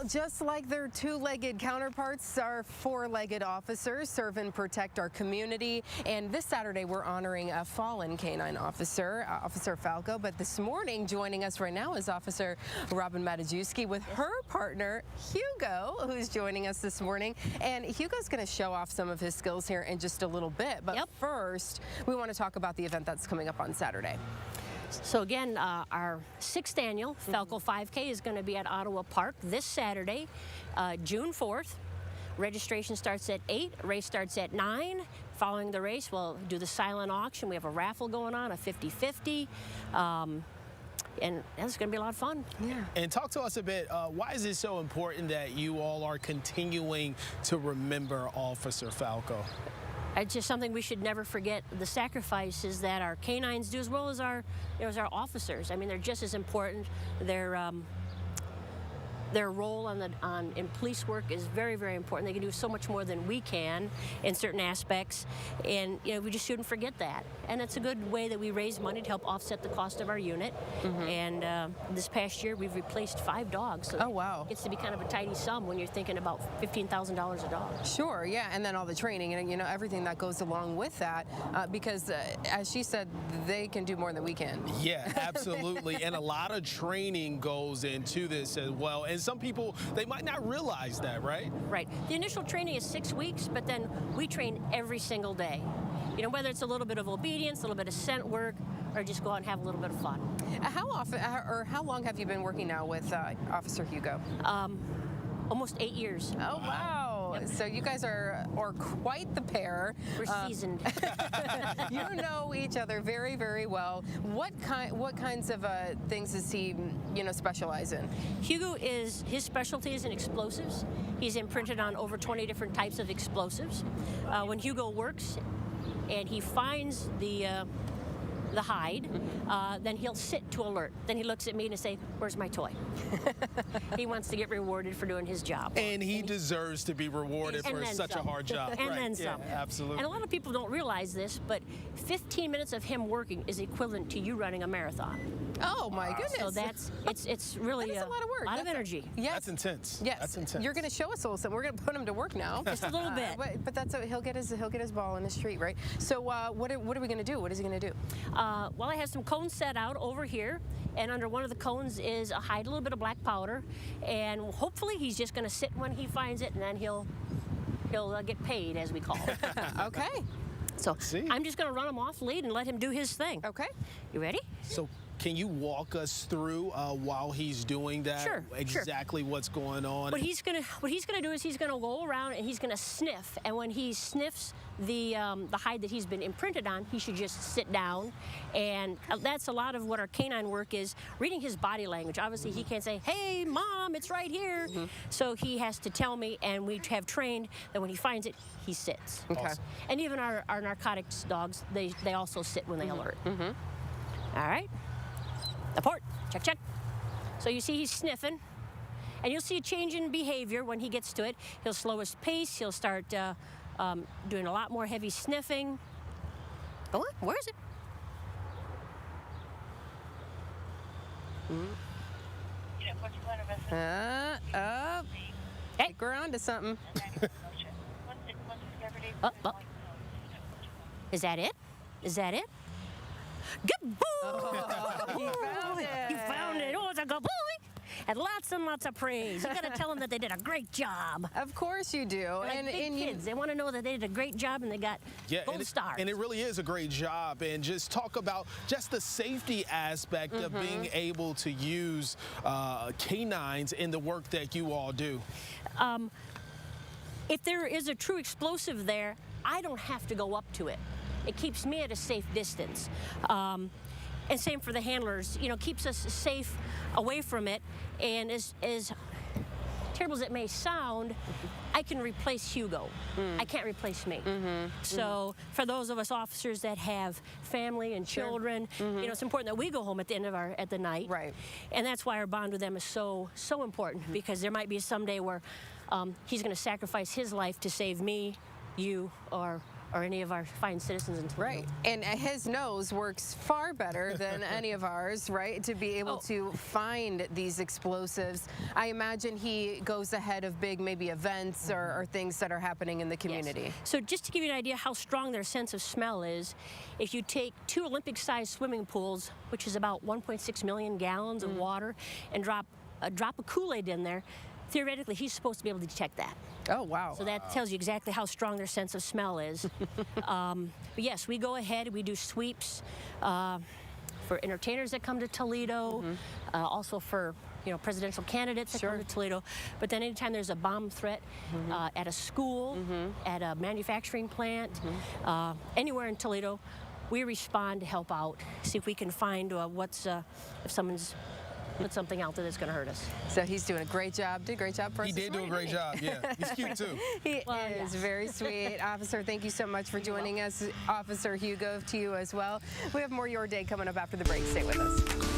Well, just like their two-legged counterparts, our four-legged officers serve and protect our community. And this Saturday, we're honoring a fallen K-9 officer, Officer Falko. But this morning, joining us right now is Officer Robin Matajewski with her partner, Hugo, who's joining us this morning. And Hugo's going to show off some of his skills here in just a little bit. But first, we want to talk about the event that's coming up on Saturday. So again, our 6th annual Falko 5K is going to be at Ottawa Park this Saturday, June 4th. Registration starts at 8, race starts at 9. Following the race, we'll do the silent auction. We have a raffle going on, a 50-50. And that's going to be a lot of fun. Yeah. And talk to us a bit, why is it so important that you all are continuing to remember Officer Falko? It's just something we should never forget, the sacrifices that our canines do, as well as our officers. I mean, they're just as important. Their role in police work is very, very important. They can do so much more than we can in certain aspects, and we just shouldn't forget that. And it's a good way that we raise money to help offset the cost of our unit. And this past year, we've replaced 5 dogs. So oh, wow. It's to be kind of a tidy sum when you're thinking about $15,000 a dog. Sure, yeah, and then all the training and everything that goes along with that, because as she said, they can do more than we can. Yeah, absolutely. And a lot of training goes into this as well. And some people, they might not realize that, right? Right. The initial training is 6 weeks, but then we train every single day. Whether it's a little bit of obedience, a little bit of scent work, or just go out and have a little bit of fun. How often, or how long have you been working now with Officer Hugo? Almost 8 years. Oh, wow. Yep. So you guys are quite the pair. We're seasoned. You know each other very, very well. What kinds of things does he, specialize in? Hugo his specialty is in explosives. He's imprinted on over 20 different types of explosives. When Hugo works and he finds the hide, then he'll sit to alert. Then he looks at me and say, "Where's my toy?" He wants to get rewarded for doing his job. And he deserves to be rewarded for such a hard job. And then some. Yeah, absolutely. And a lot of people don't realize this, but 15 minutes of him working is equivalent to you running a marathon. Oh my goodness! So it's really a lot of work. A lot of energy. Yes. That's intense. Yes. That's intense. You're going to show us a little something. We're going to put him to work now. Just a little bit. But that's he'll get his ball in the street, right? So what are we going to do? What is he going to do? Well, I have some cones set out over here, and under one of the cones is a hide, a little bit of black powder, and hopefully he's just going to sit when he finds it, and then he'll get paid, as we call it. Okay. So I'm just going to run him off lead and let him do his thing. Okay. You ready? So can you walk us through while he's doing that? Sure. Exactly what's going on? What he's gonna do is he's gonna go around and he's gonna sniff. And when he sniffs the hide that he's been imprinted on, he should just sit down. And that's a lot of what our canine work is, reading his body language. Obviously, he can't say, "Hey, Mom, it's right here." So he has to tell me, and we have trained that when he finds it, he sits. Okay. Awesome. And even our narcotics dogs, they also sit when they alert. All right. Apport. Check, check. So you see he's sniffing, and you'll see a change in behavior when he gets to it. He'll slow his pace. He'll start doing a lot more heavy sniffing. Go on. Where is it? Hey, we're on to something. Is that it? Is that it? Good boy! Oh, he found it. He found it. Oh, it's a good boy. And lots of praise. You got to tell them that they did a great job. Of course you do. Like big kids, they want to know that they did a great job and they got gold stars. And it really is a great job. And just talk about just the safety aspect of being able to use canines in the work that you all do. If there is a true explosive there, I don't have to go up to it. It keeps me at a safe distance. And same for the handlers, keeps us safe away from it. And as terrible as it may sound, I can replace Hugo. I can't replace me. So for those of us officers that have family and children, it's important that we go home at the end of the night. Right. And that's why our bond with them is so important, because there might be some day where he's going to sacrifice his life to save me, you, or or any of our fine citizens in Toledo. Right, and his nose works far better than any of ours, right, to be able to find these explosives. I imagine he goes ahead of big maybe events or things that are happening in the community. Yes. So just to give you an idea how strong their sense of smell is, if you take 2 Olympic-sized swimming pools, which is about 1.6 million gallons of water, and drop a drop of Kool-Aid in there, theoretically he's supposed to be able to detect that. Oh, wow. So that tells you exactly how strong their sense of smell is. But yes, we go ahead, we do sweeps for entertainers that come to Toledo, also for presidential candidates that come to Toledo. But then anytime there's a bomb threat at a school, at a manufacturing plant, anywhere in Toledo, we respond to help out, see if we can find if someone's put something out there that's going to hurt us. So he's doing a great job. Did a great job for us. He did do a great job, yeah. He's cute too. He is very sweet. Officer, thank you so much for joining us. Officer Hugo, to you as well. We have more Your Day coming up after the break. Stay with us.